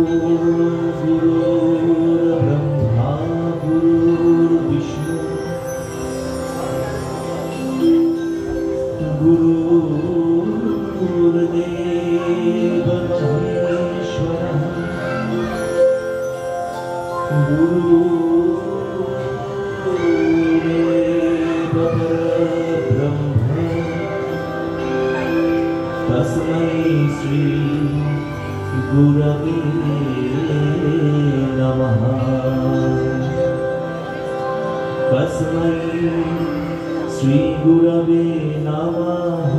गुरुर्ब्रह्मा गुरुर्विष्णु गुरुर्देव महेश्वरः गुरुरेव परब्रह्म तस्मै श्री गुरवे नमः तस्मै श्री गुरवे नमः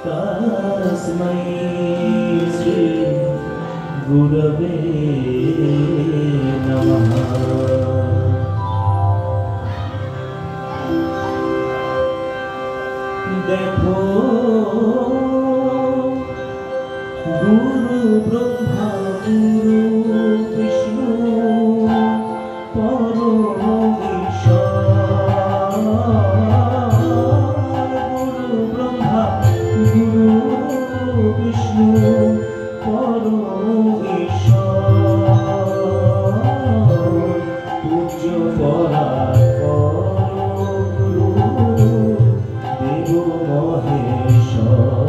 तस्मै श्री गुरवे नमः। देखो गुरु ब्रह्मा गुरु विष्णु परम ईश्वर गुरु ब्रह्मा गुरु विष्णु परम ईश्वर पूज्य परात्पर गुरु देव महेश्वर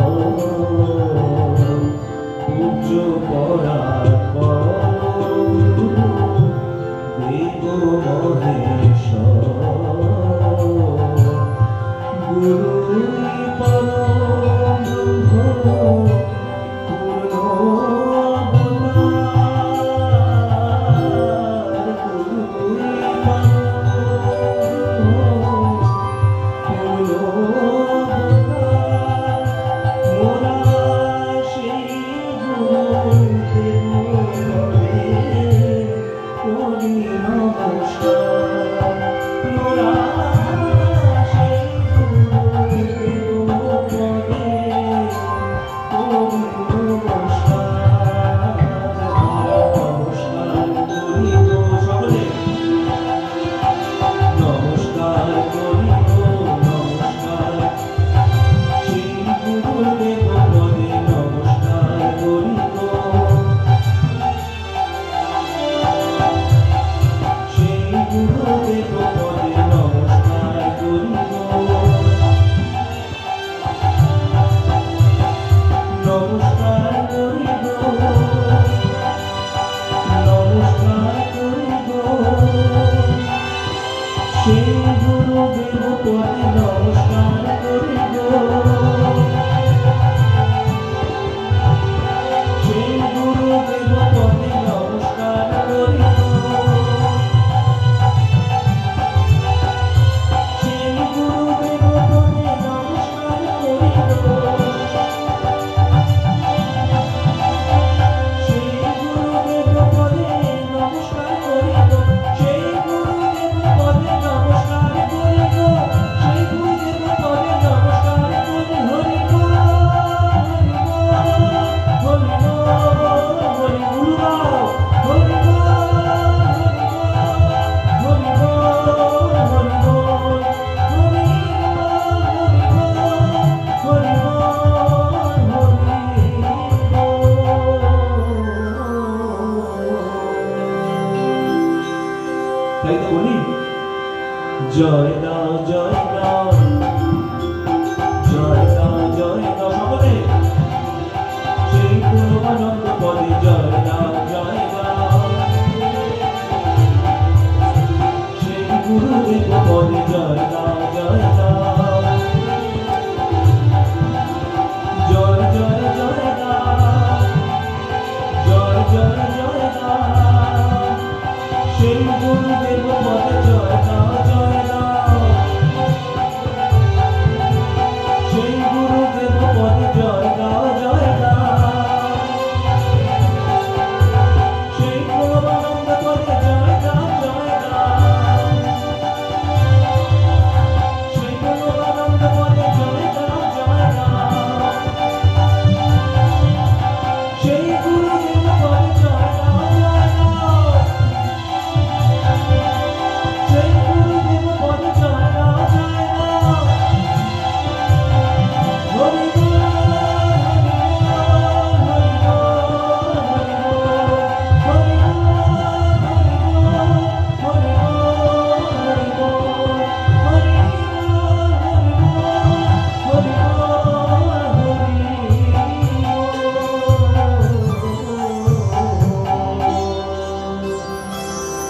पूज्य परात्पर गुरु देव महेश्वर गुरु परम ब्रह्म जय नाम जय नाम जय नाम जय नाम সকলে সেই পূর্ণানন্দ পদে জয় নাম সেই গুরুদেব পদে জয় নাম